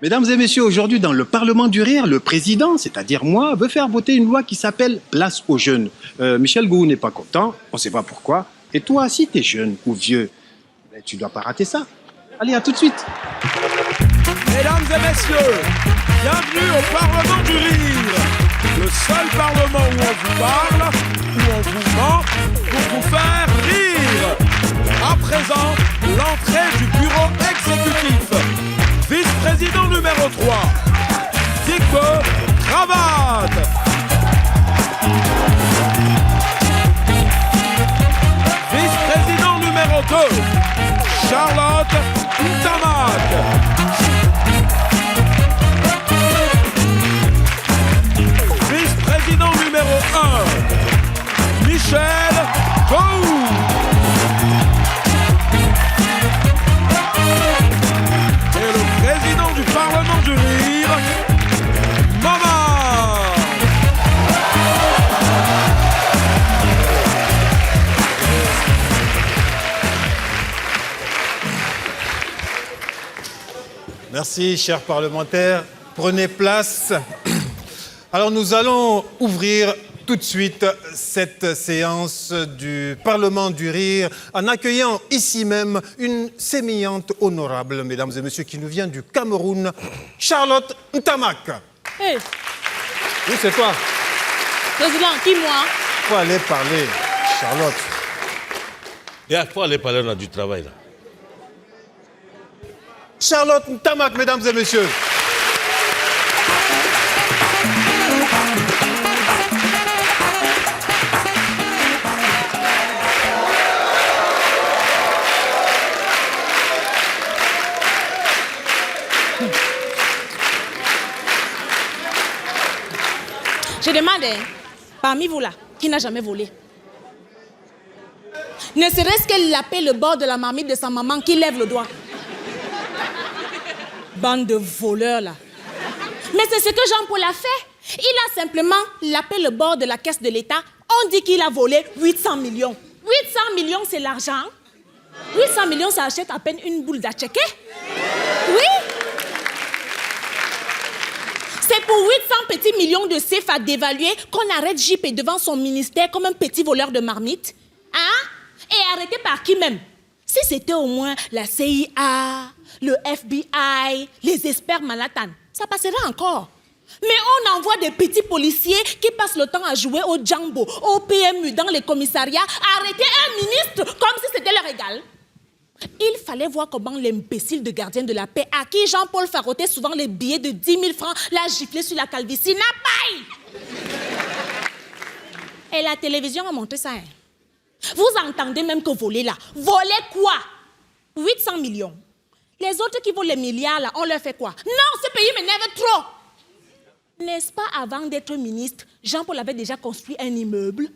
Mesdames et messieurs, aujourd'hui, dans le Parlement du Rire, le président, c'est-à-dire moi, veut faire voter une loi qui s'appelle Place aux jeunes. Michel Gou n'est pas content, on ne sait pas pourquoi. Et toi, si tu es jeune ou vieux, tu ne dois pas rater ça. Allez, à tout de suite. Mesdames et messieurs, bienvenue au Parlement du Rire. Le seul parlement où on vous parle, où on vous ment, pour vous faire rire. À présent, l'entrée du bureau exécutif. Vice-président numéro 3, Dico Cravate. Vice-président numéro 2, Charlotte Ntamak. Vice-président numéro 1, Michel Gou. Et le président du Parlement du Rire, Maman. Merci, chers parlementaires. Prenez place. Alors, nous allons ouvrir tout de suite cette séance du Parlement du Rire en accueillant ici même une sémillante honorable, mesdames et messieurs, qui nous vient du Cameroun, Charlotte Ntamak. Hey. Oui, c'est toi. Président, qui moi? Faut aller parler, Charlotte. Il faut aller parler, on a du travail là. Charlotte Ntamak, mesdames et messieurs. Je demande, parmi vous là, qui n'a jamais volé? Ne serait-ce qu'elle laper le bord de la marmite de sa maman qui lève le doigt. Bande de voleurs là. Mais c'est ce que Jean-Paul a fait. Il a simplement lapé le bord de la caisse de l'État. On dit qu'il a volé 800 millions. 800 millions, c'est l'argent. 800 millions, ça achète à peine une boule d'atchéké. Oui. C'est pour 800 petits millions de CFA dévalués qu'on arrête JP devant son ministère comme un petit voleur de marmite. Hein? Et arrêté par qui même? Si c'était au moins la CIA, le FBI, les experts Manhattan, ça passerait encore. Mais on envoie des petits policiers qui passent le temps à jouer au Django, au PMU, dans les commissariats, arrêter un ministre comme si c'était leur égal. Il fallait voir comment l'imbécile de gardien de la paix, à qui Jean-Paul farotait souvent les billets de 10 000 francs, l'a giflé sur la calvitie, n'a pas. Et la télévision a montré ça. Hein. Vous entendez même que voler là. Voler quoi? 800 millions. Les autres qui volent les milliards là, on leur fait quoi? Non, ce pays m'énerve trop. N'est-ce pas, avant d'être ministre, Jean-Paul avait déjà construit un immeuble?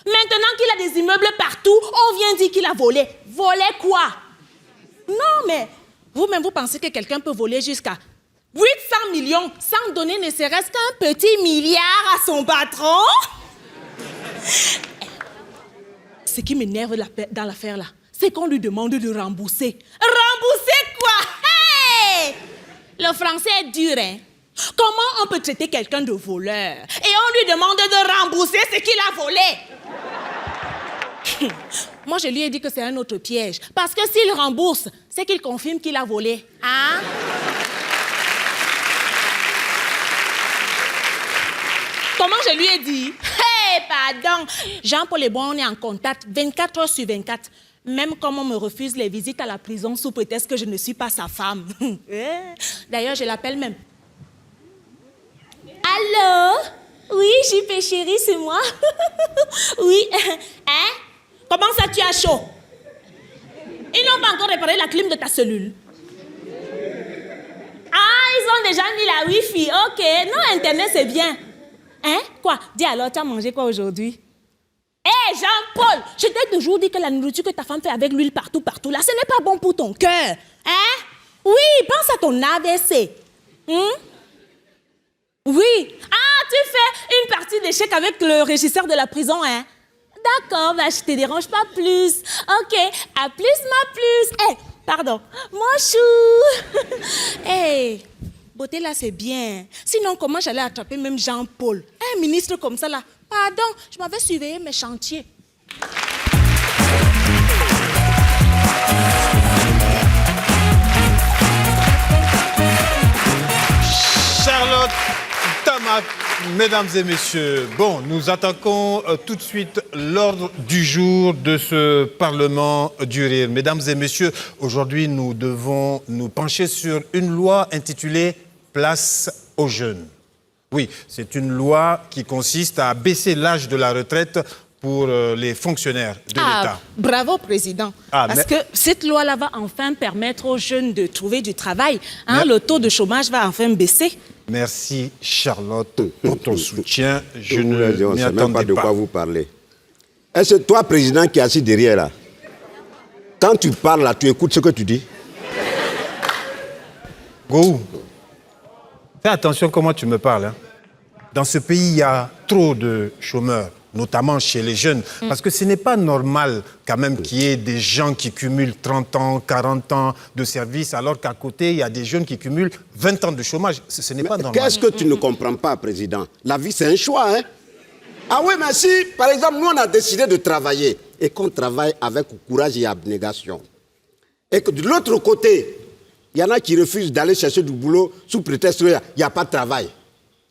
Maintenant qu'il a des immeubles partout, on vient dire qu'il a volé. Voler quoi? Non, mais vous-même, vous pensez que quelqu'un peut voler jusqu'à 800 millions sans donner ne serait-ce qu'un petit milliard à son patron? Ce qui m'énerve dans l'affaire là, c'est qu'on lui demande de rembourser. Rembourser quoi? Hey! Le français est dur, hein? Comment on peut traiter quelqu'un de voleur et on lui demande de rembourser ce qu'il a volé? Moi, je lui ai dit que c'est un autre piège. Parce que s'il rembourse, c'est qu'il confirme qu'il a volé. Hein? Comment je lui ai dit? Hey, pardon. Jean-Paul et moi, on est en contact 24 heures sur 24. Même comme on me refuse les visites à la prison sous prétexte que je ne suis pas sa femme. D'ailleurs, je l'appelle même. Allô? Oui, JP chérie, c'est moi. Oui. Hein? Comment ça, tu as chaud? Ils n'ont pas encore réparé la clim de ta cellule. Ah, ils ont déjà mis la Wi-Fi. Ok. Non, Internet, c'est bien. Hein? Quoi? Dis alors, tu as mangé quoi aujourd'hui? Hé, Jean-Paul, je t'ai toujours dit que la nourriture que ta femme fait avec l'huile partout, là, ce n'est pas bon pour ton cœur. Hein? Oui, pense à ton AVC. Oui. Ah, tu fais une partie d'échecs avec le régisseur de la prison, hein? D'accord, bah, je te dérange pas plus. Ok, à plus, ma plus. Hé, pardon. Mon chou. Hé, beauté là, c'est bien. Sinon, comment j'allais attraper même Jean-Paul? Un ministre comme ça là. Pardon, je m'avais surveillé mes chantiers. Charlotte Tamac, mesdames et messieurs. Bon, nous attaquons tout de suite l'ordre du jour de ce Parlement du Rire. Mesdames et messieurs, aujourd'hui, nous devons nous pencher sur une loi intitulée « Place aux jeunes ». Oui, c'est une loi qui consiste à baisser l'âge de la retraite pour les fonctionnaires de l'État. Bravo, Président. Parce que cette loi-là va enfin permettre aux jeunes de trouver du travail. Hein, le taux de chômage va enfin baisser. Merci, Charlotte, pour ton soutien. Je ne m'y sais même pas attendais de quoi vous parlez. Est-ce toi, Président, qui est assis derrière là? Quand tu parles là, tu écoutes ce que tu dis? Gou, fais attention comment tu me parles. Hein. Dans ce pays, il y a trop de chômeurs, notamment chez les jeunes. Parce que ce n'est pas normal quand même qu'il y ait des gens qui cumulent 30 ans, 40 ans de service, alors qu'à côté, il y a des jeunes qui cumulent 20 ans de chômage. Ce n'est pas normal. Qu'est-ce que tu ne comprends pas, Président? La vie, c'est un choix. Hein? Ah oui, mais si, par exemple, nous, on a décidé de travailler et qu'on travaille avec courage et abnégation, et que de l'autre côté, il y en a qui refusent d'aller chercher du boulot sous prétexte qu'il n'y a pas de travail.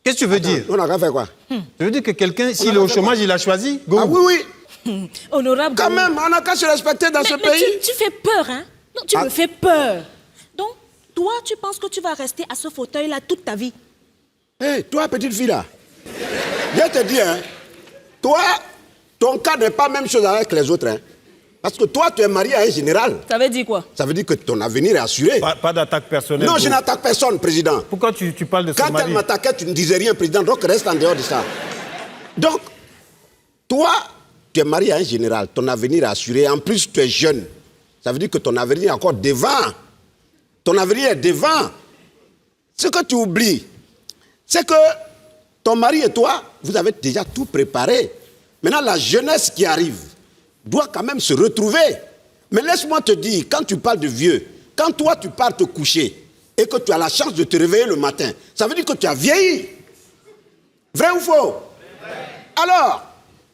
Qu'est-ce que tu veux dire? On a qu'à faire quoi? Tu veux dire que quelqu'un, s'il est au chômage, il a choisi? Go. Ah oui, oui. Honorable. Quand même, on n'a qu'à se respecter dans ce pays. Tu fais peur, hein? Non, tu me fais peur. Donc, toi, tu penses que tu vas rester à ce fauteuil-là toute ta vie? Hé, toi, petite fille là, je te dis, hein, toi, ton cas n'est pas la même chose avec les autres. Hein, parce que toi, tu es marié à un général. Ça veut dire quoi? Ça veut dire que ton avenir est assuré. Pas d'attaque personnelle. Non, je n'attaque personne, Président. Pourquoi tu parles de son Quand mari? elle m'attaquait, tu ne disais rien, Président, donc reste en dehors de ça. Donc, toi, tu es marié à un général, ton avenir est assuré. En plus, tu es jeune. Ça veut dire que ton avenir est encore devant. Ton avenir est devant. Ce que tu oublies, c'est que ton mari et toi, vous avez déjà tout préparé. Maintenant, la jeunesse qui arrive doit quand même se retrouver. Mais laisse-moi te dire, quand tu parles de vieux, quand toi tu pars te coucher et que tu as la chance de te réveiller le matin, ça veut dire que tu as vieilli. Vrai ou faux? Alors,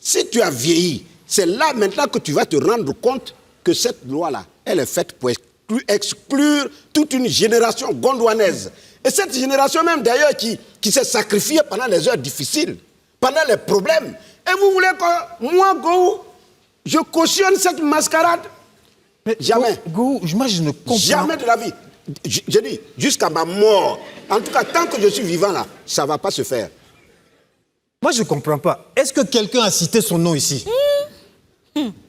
si tu as vieilli, c'est là maintenant que tu vas te rendre compte que cette loi-là, elle est faite pour exclure toute une génération gondouanaise. Et cette génération même d'ailleurs qui s'est sacrifiée pendant les heures difficiles, pendant les problèmes. Et vous voulez que moi, Go, je cautionne cette mascarade? Mais jamais. Go, moi je ne comprends pas. Jamais de la vie. Je dis, jusqu'à ma mort. En tout cas, tant que je suis vivant là, ça ne va pas se faire. Moi je ne comprends pas. Est-ce que quelqu'un a cité son nom ici?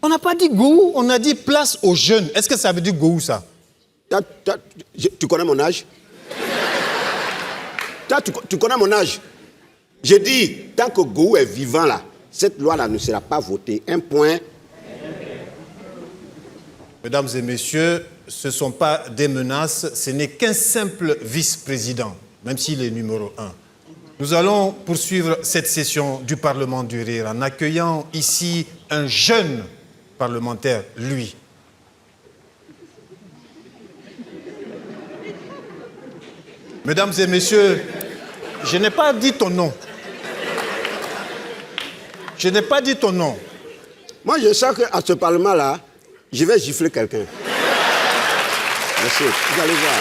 On n'a pas dit Go, on a dit place aux jeunes. Est-ce que ça veut dire Go ça? Tu connais mon âge? Tu connais mon âge? J'ai dit, tant que Go est vivant là, cette loi-là ne sera pas votée. Un point. Mesdames et messieurs, ce ne sont pas des menaces, ce n'est qu'un simple vice-président, même s'il est numéro 1. Nous allons poursuivre cette session du Parlement du Rire en accueillant ici un jeune parlementaire, lui. Mesdames et messieurs, je n'ai pas dit ton nom. Je n'ai pas dit ton nom. Moi, je sens qu'à ce Parlement-là, je vais gifler quelqu'un. Merci, vous allez voir.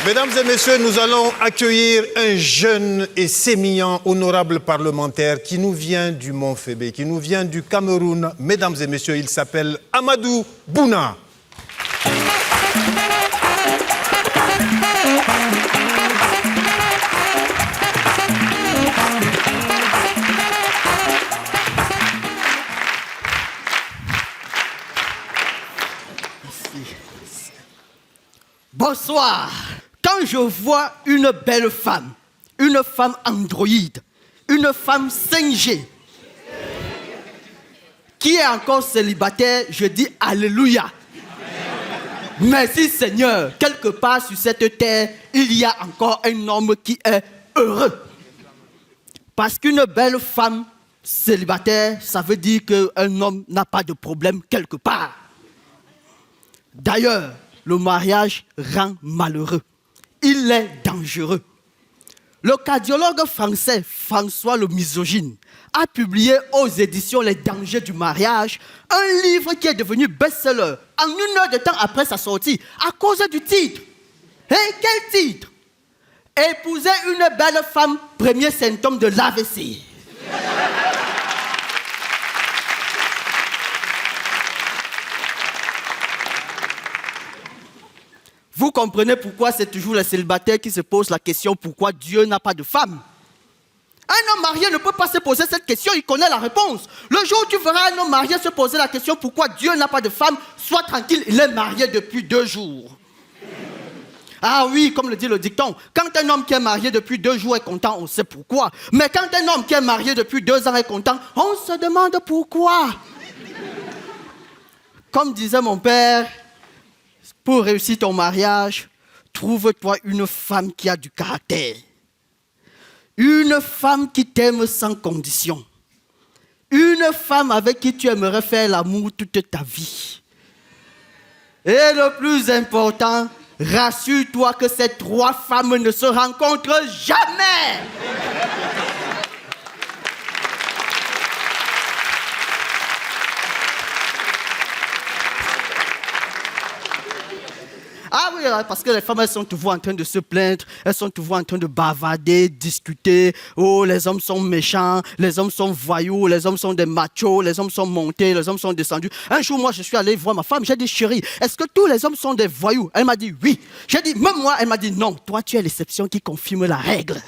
Mesdames et messieurs, nous allons accueillir un jeune et sémillant honorable parlementaire qui nous vient du Mont-Fébé, qui nous vient du Cameroun. Mesdames et messieurs, il s'appelle Amadou Bouna. Bonsoir. Quand je vois une belle femme, une femme androïde, une femme 5G, qui est encore célibataire, je dis Alléluia. Merci Seigneur. Quelque part sur cette terre, il y a encore un homme qui est heureux. Parce qu'une belle femme célibataire, ça veut dire qu'un homme n'a pas de problème quelque part. D'ailleurs, le mariage rend malheureux. il est dangereux. Le cardiologue français François le Misogyne a publié aux éditions Les dangers du mariage un livre qui est devenu best-seller en 1 heure de temps après sa sortie à cause du titre. Et quel titre? Épouser une belle femme, premier symptôme de l'AVC. Vous comprenez pourquoi c'est toujours les célibataires qui se posent la question pourquoi Dieu n'a pas de femme. Un homme marié ne peut pas se poser cette question, il connaît la réponse. Le jour où tu verras un homme marié se poser la question pourquoi Dieu n'a pas de femme, sois tranquille, il est marié depuis 2 jours. Ah oui, comme le dit le dicton, quand un homme qui est marié depuis 2 jours est content, on sait pourquoi. Mais quand un homme qui est marié depuis 2 ans est content, on se demande pourquoi. Comme disait mon père, pour réussir ton mariage, trouve-toi une femme qui a du caractère. Une femme qui t'aime sans condition. Une femme avec qui tu aimerais faire l'amour toute ta vie. Et le plus important, rassure-toi que ces 3 femmes ne se rencontrent jamais. Ah oui, parce que les femmes, elles sont toujours en train de se plaindre, elles sont toujours en train de bavarder, discuter. Oh, les hommes sont méchants, les hommes sont voyous, les hommes sont des machos, les hommes sont montés, les hommes sont descendus. Un jour, moi, je suis allé voir ma femme, j'ai dit, chérie, est-ce que tous les hommes sont des voyous? Elle m'a dit oui. J'ai dit, même moi, elle m'a dit non. Toi, tu es l'exception qui confirme la règle.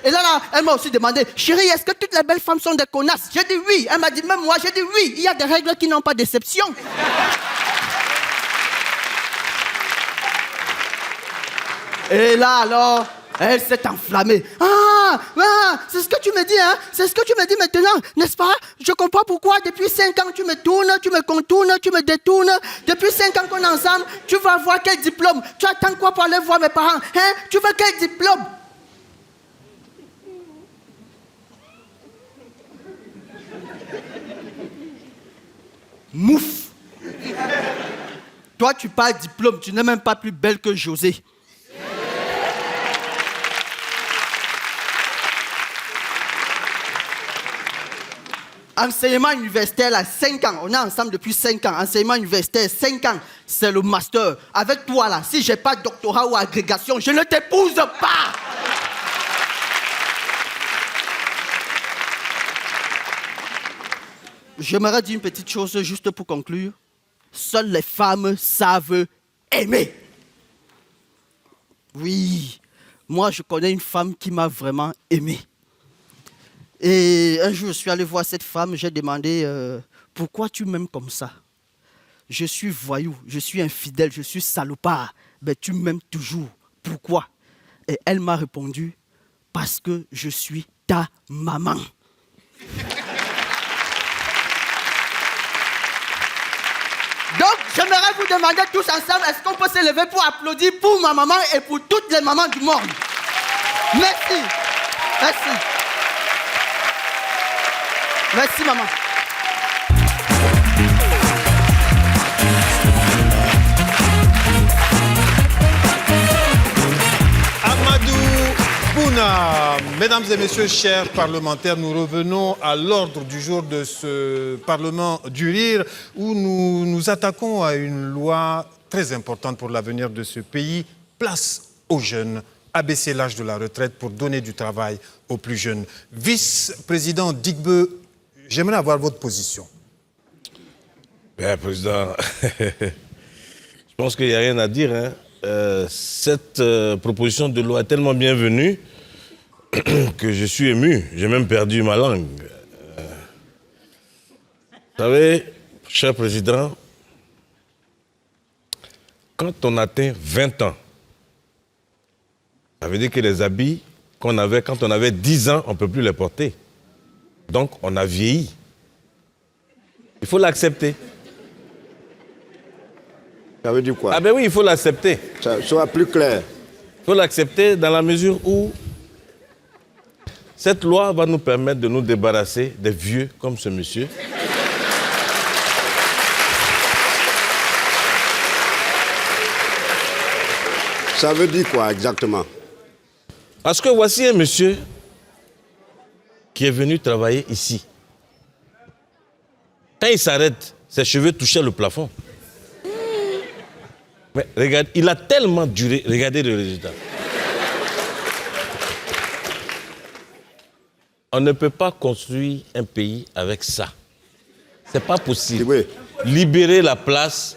Et là, elle m'a aussi demandé, chérie, est-ce que toutes les belles femmes sont des connasses? J'ai dit oui. Elle m'a dit, même moi, j'ai dit oui. Il y a des règles qui n'ont pas d'exception. Et là, alors, elle s'est enflammée. Ah, c'est ce que tu me dis, hein? C'est ce que tu me dis maintenant, n'est-ce pas? Je comprends pourquoi depuis 5 ans, tu me tournes, tu me contournes, tu me détournes. Depuis 5 ans qu'on est ensemble, tu vas avoir quel diplôme? Tu attends quoi pour aller voir mes parents? Hein? Tu veux quel diplôme? Mouf! Toi, tu parles diplôme, tu n'es même pas plus belle que José. Enseignement universitaire, là, 5 ans. On est ensemble depuis 5 ans. Enseignement universitaire, 5 ans. C'est le master. Avec toi, là, si je n'ai pas de doctorat ou agrégation, je ne t'épouse pas! J'aimerais dire une petite chose juste pour conclure. Seules les femmes savent aimer. Oui, moi je connais une femme qui m'a vraiment aimé. Et un jour je suis allé voir cette femme, j'ai demandé pourquoi tu m'aimes comme ça? Je suis voyou, je suis infidèle, je suis salopard. Mais tu m'aimes toujours. Pourquoi? Et elle m'a répondu, parce que je suis ta maman. Donc, j'aimerais vous demander tous ensemble, est-ce qu'on peut se lever pour applaudir pour ma maman et pour toutes les mamans du monde? Merci. Merci. Merci, maman. Amadou Bouna. Mesdames et messieurs, chers parlementaires, nous revenons à l'ordre du jour de ce Parlement du Rire où nous nous attaquons à une loi très importante pour l'avenir de ce pays. Place aux jeunes, abaisser l'âge de la retraite pour donner du travail aux plus jeunes. Vice-président Digbe, j'aimerais avoir votre position. Bien, Président, je pense qu'il n'y a rien à dire. Hein. Cette proposition de loi est tellement bienvenue que je suis ému. J'ai même perdu ma langue. Vous savez, cher Président, quand on atteint 20 ans, ça veut dire que les habits qu'on avait quand on avait 10 ans, on ne peut plus les porter. Donc, on a vieilli. Il faut l'accepter. Ça veut dire quoi? Ah ben oui, il faut l'accepter. Ça soit plus clair. Il faut l'accepter dans la mesure où cette loi va nous permettre de nous débarrasser des vieux comme ce monsieur. Ça veut dire quoi exactement? Parce que voici un monsieur qui est venu travailler ici. Quand il s'arrête, ses cheveux touchaient le plafond. Mais regarde, il a tellement duré. Regardez le résultat. On ne peut pas construire un pays avec ça. C'est pas possible. Oui. Libérer la place,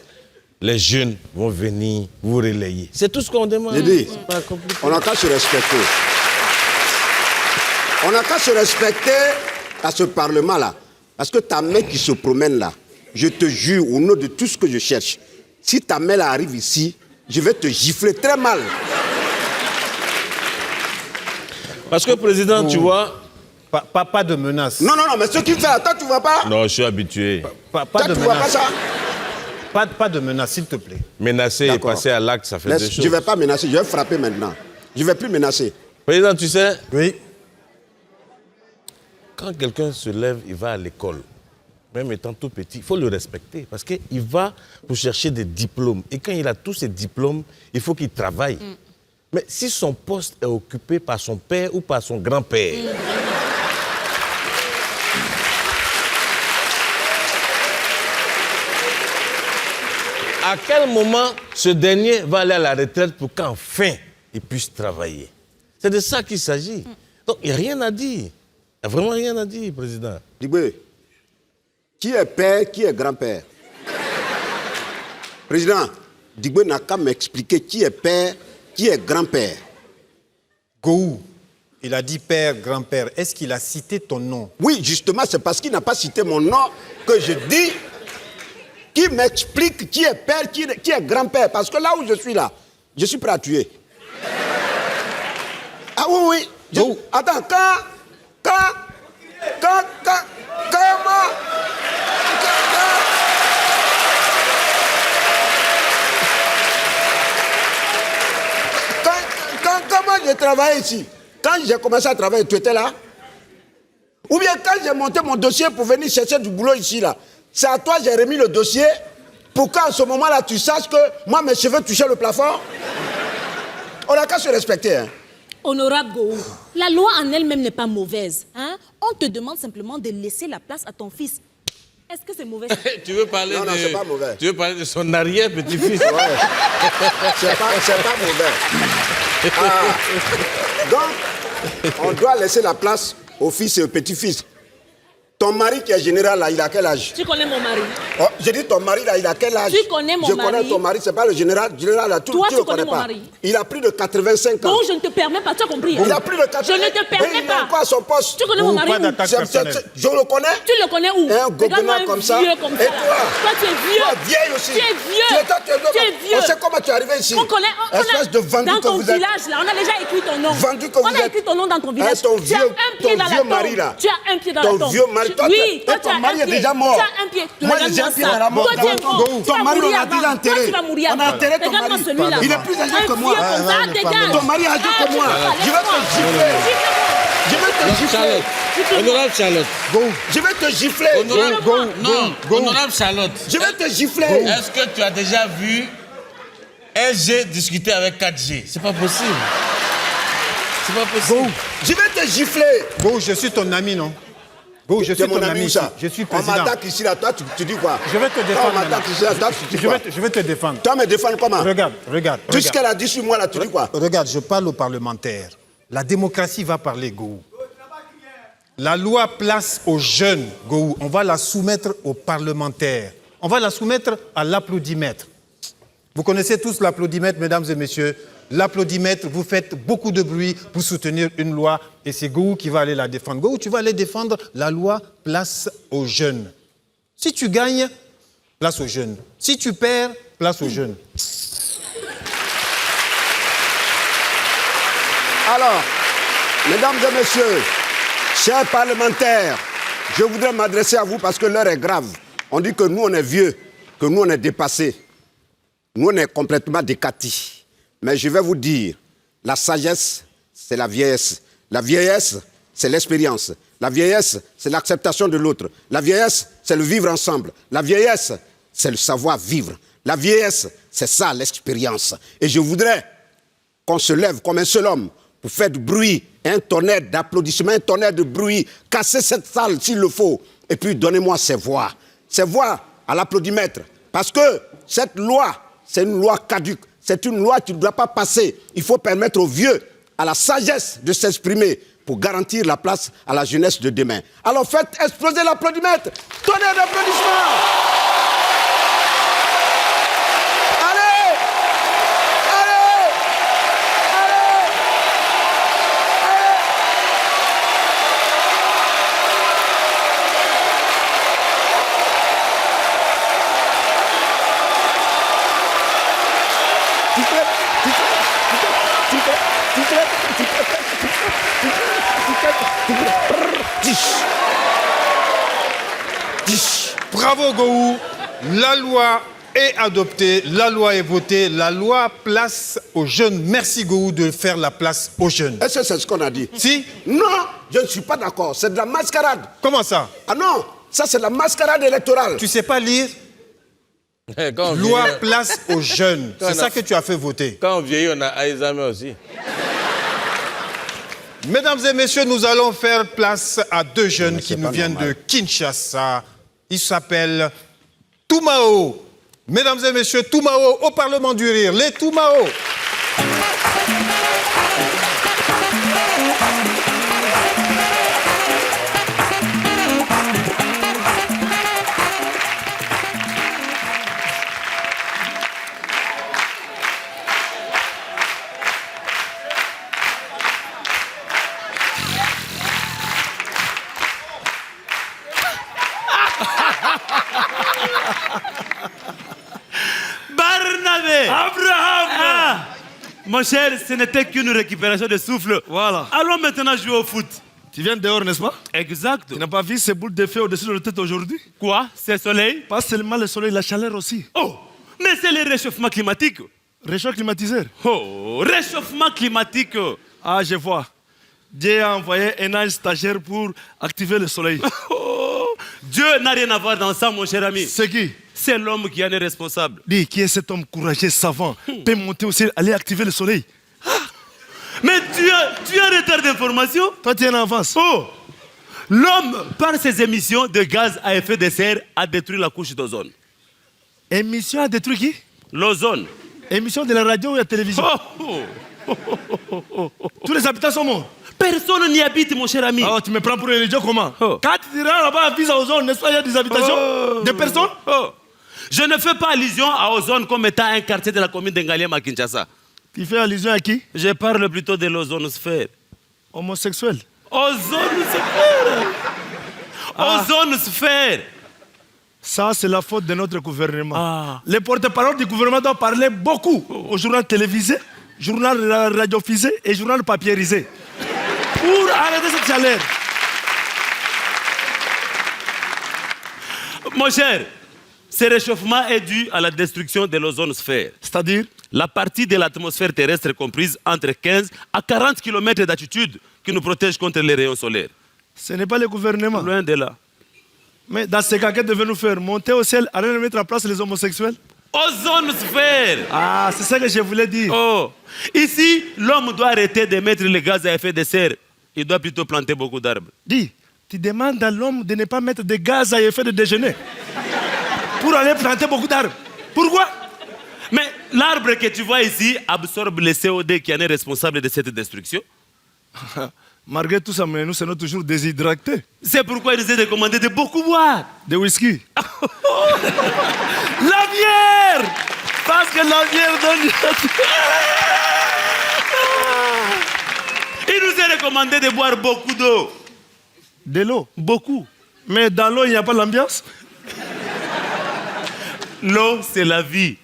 les jeunes vont venir vous relayer. C'est tout ce qu'on demande. J'ai dit, C'est pas compliqué. on n'a qu'à se respecter. On n'a qu'à se respecter à ce Parlement-là. Parce que ta main qui se promène là, je te jure, au nom de tout ce que je cherche, si ta main là arrive ici, je vais te gifler très mal. Parce que, Président, tu vois... Pas de menace. Non, mais ce qu'il fait là, toi, tu vois pas? Non, je suis habitué. Pas Toi, de tu vois pas menace. ça? Pas de menace, s'il te plaît. Menacer et D'accord. passer à l'acte, ça fait deux choses. Je ne vais pas menacer, je vais frapper maintenant. Je ne vais plus menacer. Président, tu sais, Oui. quand quelqu'un se lève, il va à l'école, même étant tout petit, il faut le respecter parce qu'il va pour chercher des diplômes. Et quand il a tous ces diplômes, il faut qu'il travaille. Mais si son poste est occupé par son père ou par son grand-père, à quel moment ce dernier va aller à la retraite pour qu'enfin il puisse travailler? C'est de ça qu'il s'agit. Donc il n'y a rien à dire. Il n'y a vraiment rien à dire, Président. Diboué, qui est père, qui est grand-père? Président, Diboué n'a qu'à m'expliquer qui est père, qui est grand-père. Gou, il a dit père, grand-père. Est-ce qu'il a cité ton nom? Oui, justement, c'est parce qu'il n'a pas cité mon nom que je dis qui m'explique qui est père, qui est grand-père. Parce que là où je suis là, je suis prêt à tuer. Ah oui. Attends, comment j'ai travaillé ici? Quand j'ai commencé à travailler, tu étais là? Ou bien quand j'ai monté mon dossier pour venir chercher du boulot ici, là, c'est à toi que j'ai remis le dossier pour qu'en ce moment-là, tu saches que moi, mes cheveux touchaient le plafond? On n'a qu'à se respecter, hein. Honorable Gou, la loi en elle-même n'est pas mauvaise. Hein? On te demande simplement de laisser la place à ton fils. Est-ce que c'est mauvais? Tu veux parler Non, c'est pas mauvais. Tu veux parler de son arrière-petit-fils? Ouais. C'est pas mauvais. Donc, on doit laisser la place au fils et au petit-fils. Ton mari qui est général, là, il a quel âge? Tu connais mon mari? Oh, j'ai dit ton mari, là, il a quel âge? Tu connais mon mari? Je connais ton mari, c'est pas le général. Général, là, Toi, tu tu le connais connais mon pas. mari? Il a plus de 85 ans. Bon, je ne te permets pas, tu as compris? Il a plus de 85 ans. Je ne te permets Il a pas. encore à son poste. Tu connais mon mari Pas où? d'attaque personnelle. Je le connais? Tu le connais où? Un Regarde-moi goguenard comme ça. vieux comme Et ça. toi? Tu es vieux. Toi, vieille aussi. Tu es vieux. Tu es vieux. On sait comment tu es arrivé ici. On connaît. Espèce de vendu dans que ton vous êtes. village, là, on a déjà écrit ton nom. Vendu que vous On a êtes. écrit ton nom dans ton village. Ton Tu as vieux- un pied ton dans la vieux tombe. mari, là. Tu as un pied dans Ton la tombe. vieux mari, toi, Oui, toi, ton tu as mari un est pied. déjà mort. Tu as un pied. Moi, j'ai Regarde-moi un pied ça. dans la mort. Toi, tu es mort. Tu Ton vas mari, on mourir l'a déjà avant. enterré. Toi, tu vas mourir On a avant. enterré ton Regarde-moi mari. celui-là. Il est plus âgé que moi. Un vieux comme ça, dégage. Ton mari est âgé que moi. Je vais te gifler. Je vais te gifler. Charlotte. Honorable Charlotte. Je vais te gifler. Honorable Charlotte. Je vais te gifler. Est-ce que tu as déjà vu SG discuter avec 4G? C'est pas possible. C'est pas possible. Je vais te gifler. Gou, je suis ton ami, non? Gou, je Tu es suis mon ton ami ami. ou ça? Je suis On président. m'attaque ici, là. Toi, tu dis quoi? Je vais te Toi, défendre. on m'attaque maintenant. ici, là. Toi, tu dis quoi? Je vais te défendre. Toi, me défendre comment? Regarde. Tout ce qu'elle a dit sur moi, là, tu dis quoi? Regarde, je parle aux parlementaires. La démocratie va parler, Gou. La loi place aux jeunes, Gou. On va la soumettre aux parlementaires. On va la soumettre à l'applaudimètre. Vous connaissez tous l'applaudimètre, mesdames et messieurs. L'applaudimètre, vous faites beaucoup de bruit pour soutenir une loi et c'est Gou qui va aller la défendre. Gou, tu vas aller défendre la loi place aux jeunes. Si tu gagnes, place aux jeunes. Si tu perds, place aux jeunes. Alors, mesdames et messieurs, chers parlementaires, je voudrais m'adresser à vous parce que l'heure est grave. On dit que nous, on est vieux, que nous, on est dépassés. Nous, on est complètement décatis. Mais je vais vous dire, la sagesse, c'est la vieillesse. La vieillesse, c'est l'expérience. La vieillesse, c'est l'acceptation de l'autre. La vieillesse, c'est le vivre ensemble. La vieillesse, c'est le savoir vivre. La vieillesse, c'est ça l'expérience. Et je voudrais qu'on se lève comme un seul homme pour faire du bruit, un tonnerre d'applaudissements, un tonnerre de bruit, casser cette salle s'il le faut. Et puis donnez-moi ces voix à l'applaudimètre. Parce que cette loi, c'est une loi caduque. C'est une loi qui ne doit pas passer. Il faut permettre aux vieux, à la sagesse de s'exprimer pour garantir la place à la jeunesse de demain. Alors faites exploser l'applaudimètre. Tonnerre d'applaudissements. Allez! Allez! Allez! Bravo Gou, la loi est adoptée, la loi est votée, la loi place aux jeunes. Merci Gou de faire la place aux jeunes. Est-ce que c'est ce qu'on a dit? Si? Non, je ne suis pas d'accord. C'est de la mascarade. Comment ça? Ah non, ça c'est de la mascarade électorale. Tu sais pas lire? Quand on Loi vieillit, place aux jeunes. Quand C'est on ça a- que tu as fait voter. quand on vieillit, on a Alzheimer aussi. Mesdames et messieurs, nous allons faire place à deux jeunes qui nous pas viennent normal. de Kinshasa. Ils s'appellent Toumao. Mesdames et messieurs, Toumao au Parlement du Rire. Les Toumao. Barnabé! Abraham! Mon cher, ce n'était qu'une récupération de souffle. Voilà. Allons maintenant jouer au foot. Tu viens dehors, n'est-ce pas? Exact. Tu n'as pas vu ces boules de feu au-dessus de la tête aujourd'hui? Quoi? C'est soleil? Pas seulement le soleil, la chaleur aussi. Oh! Mais c'est le réchauffement climatique. Réchauffe climatiseur. Oh! Réchauffement climatique. Ah, je vois. Dieu a envoyé un ange stagiaire pour activer le soleil. Oh! Dieu n'a rien à voir dans ça, mon cher ami. C'est qui? C'est l'homme qui en est responsable. Dis, qui est cet homme courageux, savant, peut monter au ciel, aller activer le soleil? Mais tu as un retard d'information? Toi, tu es en avance. Oh! L'homme, par ses émissions de gaz à effet de serre, a détruit la couche d'ozone. Émission a détruit qui? L'ozone. Émission de la radio ou de la télévision? Tous les habitants sont morts. Personne n'y habite, mon cher ami. Alors, tu me prends pour un idiot comment? Oh. Quand tu diras là-bas à Visa Ozone, n'est-ce pas, il y a des habitations? Oh. Des personnes? Oh. Je ne fais pas allusion à Ozone comme étant un quartier de la commune d'Engaliem à Kinshasa. Tu fais allusion à qui? Je parle plutôt de l'ozonosphère. Homosexuel. Ozonosphère. Ozonosphère. Ça, c'est la faute de notre gouvernement. Ah. Les porte-parole du gouvernement doivent parler beaucoup au journal télévisé, journal radiofisé et journal papiérisé. Pour arrêter cette chaleur. Mon cher, ce réchauffement est dû à la destruction de l'ozonosphère. C'est-à-dire, La partie de l'atmosphère terrestre comprise entre 15 à 40 km d'altitude qui nous protège contre les rayons solaires. ce n'est pas le gouvernement. Loin de là. Mais dans ce cas, que devons-nous faire? Monter au ciel, aller mettre en place les homosexuels? Ozonosphère. Ah, c'est ça que je voulais dire. Oh. Ici, l'homme doit arrêter d'émettre les gaz à effet de serre. Il doit plutôt planter beaucoup d'arbres. Dis, tu demandes à l'homme de ne pas mettre de gaz à effet de déjeuner pour aller planter beaucoup d'arbres. Pourquoi? Mais l'arbre que tu vois ici absorbe le CO2 qui en est responsable de cette destruction. Malgré tout ça, mais nous sommes toujours déshydratés. C'est pourquoi il nous est recommandé de beaucoup boire. De whisky. La bière! Parce que la bière donne... Il nous est recommandé de boire beaucoup d'eau. De l'eau. Beaucoup. Mais dans l'eau, il n'y a pas l'ambiance. L'eau, c'est la vie.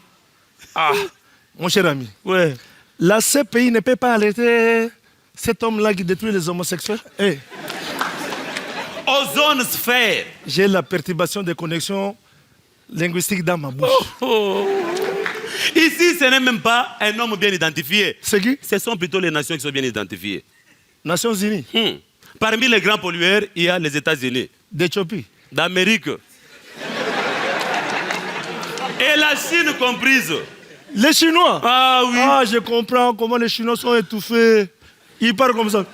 Ah, mon cher ami, Ouais. la CPI ne peut pas arrêter cet homme-là qui détruit les homosexuels. Hey, Ozonosphère. j'ai la perturbation des connexions linguistiques dans ma bouche. Oh. Ici, ce n'est même pas un homme bien identifié. C'est qui? Ce sont plutôt les nations qui sont bien identifiées. Nations Unies, Parmi les grands pollueurs, il y a les États-Unis, d'Éthiopie, d'Amérique. Et la Chine comprise. Les Chinois. Ah oui. Ah, je comprends comment les Chinois sont étouffés. Ils parlent comme ça.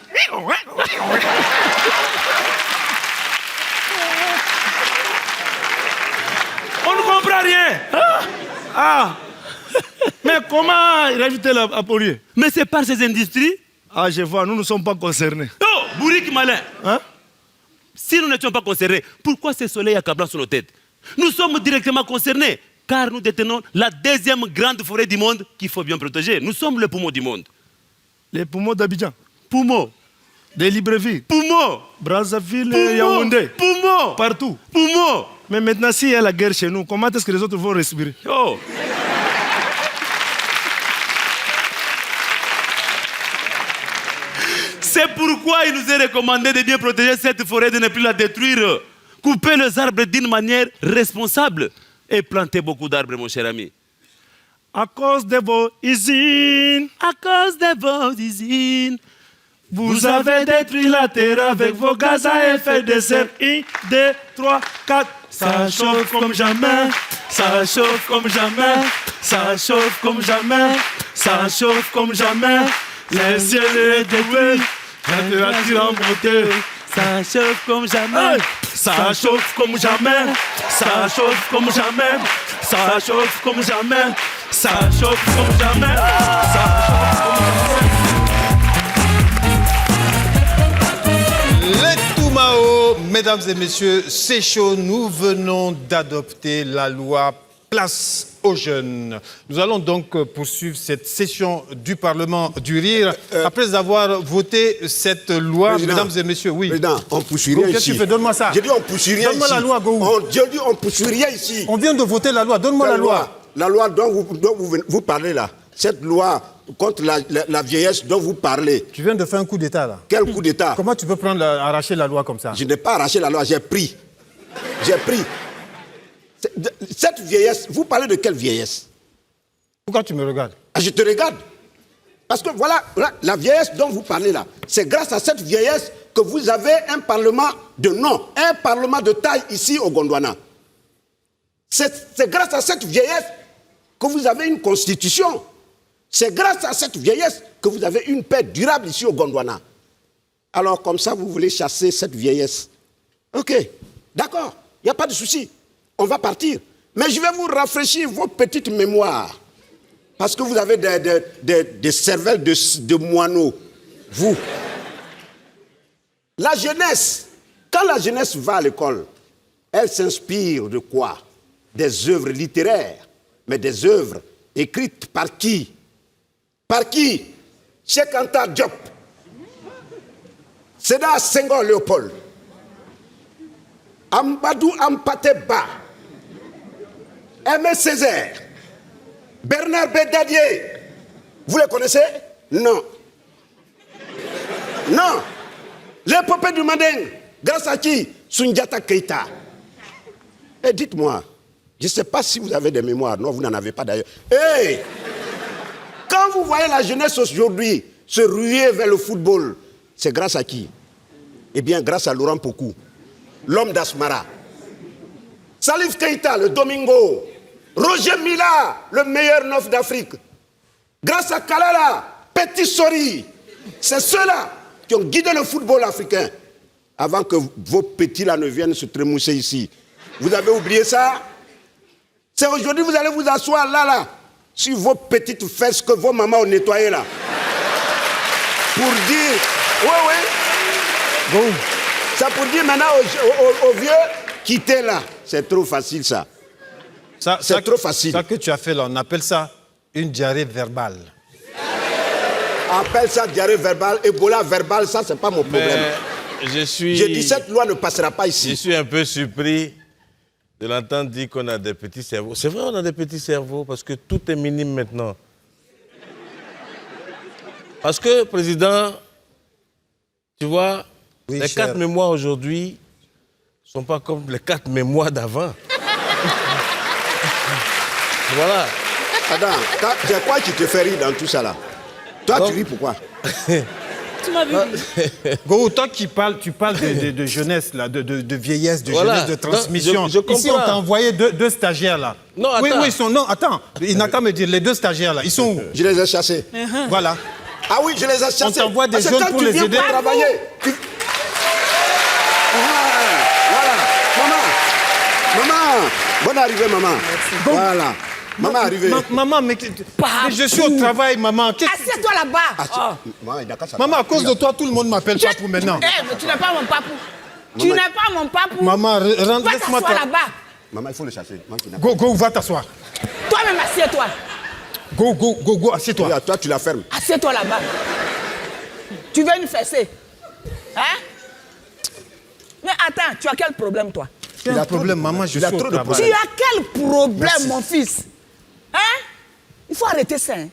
On ne comprend rien. Ah. Mais comment rajouter à polluer? Mais c'est par ces industries. Ah, je vois, nous ne sommes pas concernés. Oh, bourrique malin. Hein? Si nous n'étions pas concernés, pourquoi ce soleil accablant sur nos têtes? Nous sommes directement concernés, car nous détenons la deuxième grande forêt du monde qu'il faut bien protéger. Nous sommes le poumon du monde. Les poumons d'Abidjan, Poumon, de Libreville, poumon, Brazzaville et Yaoundé. poumon, Partout. poumon. Mais maintenant, s'il y a la guerre chez nous, comment est-ce que les autres vont respirer? Oh. C'est pourquoi il nous est recommandé de bien protéger cette forêt, de ne plus la détruire. Couper les arbres d'une manière responsable et planter beaucoup d'arbres, mon cher ami. À cause de vos usines, À cause de vos usines, vous avez détruit la terre avec vos gaz à effet de serre. 1, 2, 3, 4. Ça chauffe comme jamais, ça chauffe comme jamais, ça chauffe comme jamais, ça chauffe comme jamais. Le ciel est détruit, la température en montée. ça chauffe comme jamais. Ça chauffe comme jamais, ça chauffe comme jamais, ça chauffe comme jamais, ça chauffe comme jamais, ça chauffe comme jamais. Les Toumao, mesdames et messieurs, c'est chaud. Nous venons d'adopter la loi Place aux jeunes. Nous allons donc poursuivre cette session du Parlement du Rire. Après avoir voté cette loi, Président, mesdames et messieurs, oui. Président, on ne poursuit rien Qu'est-ce ici. que tu fais? Donne-moi ça. J'ai dit on ne poursuit rien Donne-moi ici. la loi, Gohou. J'ai dit on ne poursuit rien ici. On vient de voter la loi. Donne-moi la loi. La loi dont vous parlez là. Cette loi contre la vieillesse dont vous parlez. Tu viens de faire un coup d'État, là. Quel coup d'État? Comment tu peux arracher la loi comme ça? Je n'ai pas arraché la loi, j'ai pris. J'ai pris. Cette vieillesse, vous parlez de quelle vieillesse? Pourquoi tu me regardes? Ah, je te regarde. Parce que voilà, la vieillesse dont vous parlez là, c'est grâce à cette vieillesse que vous avez un parlement de nom, un parlement de taille ici au Gondwana. C'est grâce à cette vieillesse que vous avez une constitution. C'est grâce à cette vieillesse que vous avez une paix durable ici au Gondwana. Alors comme ça, vous voulez chasser cette vieillesse. Ok, d'accord, il n'y a pas de souci. On va partir. Mais je vais vous rafraîchir vos petites mémoires. Parce que vous avez des cervelles de moineaux. Vous. La jeunesse, quand la jeunesse va à l'école, elle s'inspire de quoi? Des œuvres littéraires. Mais des œuvres écrites par qui? Par qui? Cheikh Anta Diop. Sédar Senghor Léopold. Amadou Hampâté Bâ. Aimé Césaire. Bernard Bédadier. Vous les connaissez? Non. Non. L'épopée du Manding. Grâce à qui? Soundiata Keïta. Et dites-moi, je ne sais pas si vous avez des mémoires. Non, vous n'en avez pas d'ailleurs. Hey! Quand vous voyez la jeunesse aujourd'hui se ruer vers le football, c'est grâce à qui? Eh bien, grâce à Laurent Pokou, l'homme d'Asmara. Salif Keïta, le Domingo. Roger Mila, le meilleur neuf d'Afrique. Grâce à Kalala, Petit Sori. C'est ceux-là qui ont guidé le football africain avant que vos petits là ne viennent se trémousser ici. Vous avez oublié ça? C'est aujourd'hui que vous allez vous asseoir là, sur vos petites fesses que vos mamans ont nettoyées là. Pour dire, Bon. ça pour dire maintenant aux vieux, quittez là. C'est trop facile ça. C'est trop facile. Ça que tu as fait là, on appelle ça une diarrhée verbale. Appelle ça diarrhée verbale, Ebola verbal, ça c'est pas mon problème. Mais J'ai dit cette loi ne passera pas ici. Je suis un peu surpris de l'entendre dire qu'on a des petits cerveaux. C'est vrai, on a des petits cerveaux parce que tout est minime maintenant. Parce que, Président, tu vois, Oui, les cher. 4 mémoires aujourd'hui ne sont pas comme les 4 mémoires d'avant. Voilà. Attends, c'est quoi qui te fait rire dans tout ça là? Toi, Donc, tu ris pourquoi? Tu m'as vu. Gohou, toi qui parles, tu parles de jeunesse, là, de vieillesse, de Voilà. jeunesse, de transmission. Donc, je Ici, on comprends. t'a envoyé deux stagiaires là. Non, attends. Oui, ils sont... Non, attends. Il n'a qu'à me dire, les 2 stagiaires, là, ils sont où? Je les ai chassés. Voilà. Ah oui, je les ai chassés. On t'envoie des Parce que jeunes quand pour tu les viens aider. pour travailler. Voilà. Maman. Bonne arrivée, maman. Voilà. Maman est arrivée. Maman, mais je suis au travail, maman. Assieds-toi là-bas. Maman, à cause de toi, tout le monde m'appelle papou maintenant. Mais tu n'es pas mon papou. Tu n'es pas mon papou. Maman, Va laisse-moi t'asseoir là-bas. Maman, il faut le chasser. Go, va t'asseoir. Toi-même, assieds-toi. Go, assieds-toi. Regarde, toi, tu la fermes. Assieds-toi là-bas. Tu veux une fessée? Hein? Mais attends, tu as quel problème, toi? Il y a un problème, maman, je suis au travail. Tu as quel problème, mon fils? Hein? Il faut arrêter ça. Hein?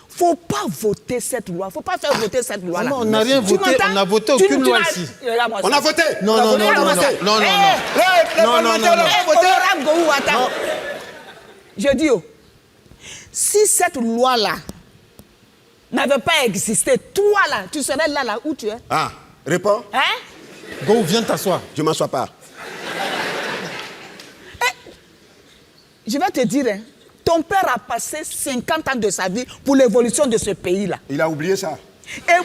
Faut pas voter cette loi. Faut pas faire voter cette loi-là. Maman, on n'a rien voté. On n'a voté aucune loi ici. On a voté. Non. Honorable Gowou, attends. Je dis, si cette loi-là n'avait pas existé, toi là, tu serais là où tu es. Ah, réponds. Hein? Go, viens t'asseoir. Je m'assois pas. Je vais te dire, hein, ton père a passé 50 ans de sa vie pour l'évolution de ce pays-là. Il a oublié ça. Et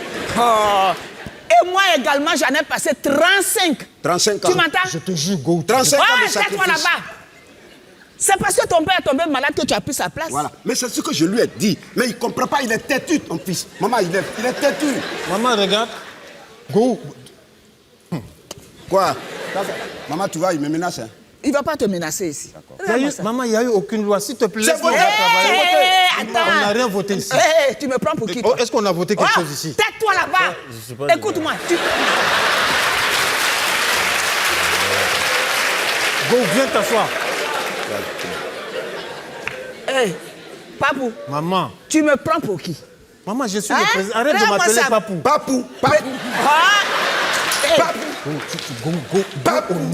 moi également, j'en ai passé 35. 35 ans. Tu m'entends? Je te jure, Go. 35 ans de Tais-toi sacrifice. là-bas. C'est parce que ton père est tombé malade que tu as pris sa place. Voilà. Mais c'est ce que je lui ai dit. Mais il ne comprend pas, il est têtu, ton fils. Maman, il est têtu. Maman, regarde. Go. Quoi? Maman, tu vois, il me menace. Hein. Il ne va pas te menacer ici. Maman, il n'y a eu aucune loi. S'il te plaît, laisse-moi voté. travailler. Attends. On n'a rien voté ici. Tu me prends pour qui, toi? Est-ce qu'on a voté quelque chose ici? Tais-toi là-bas. Écoute-moi. Go, viens t'asseoir. Papou. Maman. Tu me prends pour qui? Maman, je suis le président. Arrête de m'appeler papou. Papou. Go.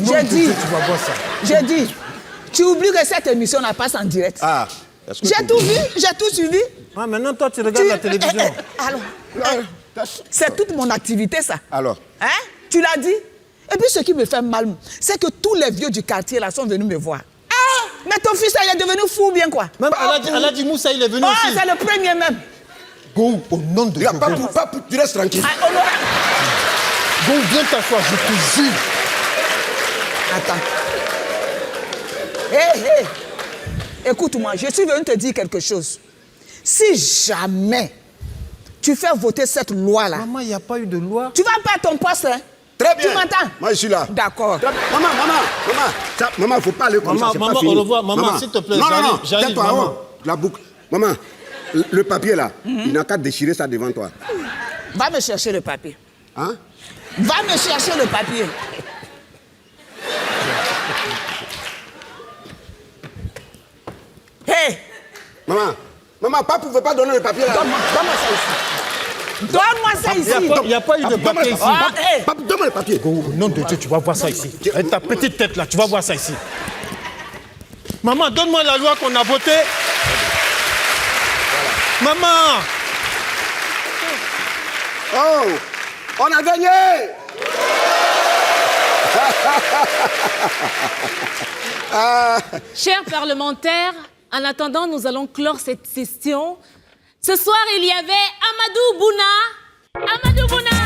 J'ai dit. Tu vas voir ça. J'ai dit. Tu oublies que cette émission n'a pas en direct. Ah. J'ai tout vu, j'ai tout suivi. Ah, maintenant, toi, tu regardes la télévision. Alors, c'est toute mon activité, ça. Alors. Hein? Tu l'as dit? Et puis, ce qui me fait mal, c'est que tous les vieux du quartier, là, sont venus me voir. Ah! Mais ton fils, il est devenu fou ou bien quoi? Même Aladji Moussa, il est venu aussi. C'est le premier même. Go, au nom de Dieu. Papou, tu restes tranquille. Go, viens t'asseoir, je te jure. Attends. Écoute-moi, je suis venu te dire quelque chose. Si jamais tu fais voter cette loi-là... Maman, il n'y a pas eu de loi. Tu vas perdre ton poste, hein? Très bien. Tu m'entends? Moi, je suis là. D'accord. Maman, il ne faut pas aller comme ça, c'est pas fini. Au revoir. Maman, s'il te plaît, j'arrive. Tais-toi, maman. La boucle. Maman, le papier là, il n'a qu'à déchirer ça devant toi. Va me chercher le papier. Hein? Va me chercher le papier. Maman, papa ne pouvait pas donner le papier là. Donne-moi ça ici. Donne-moi ça ici. Il n'y a pas eu de papier ici. Papa, donne-moi le papier. Au nom de Dieu, tu vas voir ça ici. Avec ta petite tête là, tu vas voir ça ici. Maman, donne-moi la loi qu'on a votée. Maman! Oh! On a gagné! Chers parlementaires, en attendant, nous allons clore cette session. Ce soir, il y avait Amadou Bouna. Amadou Bouna!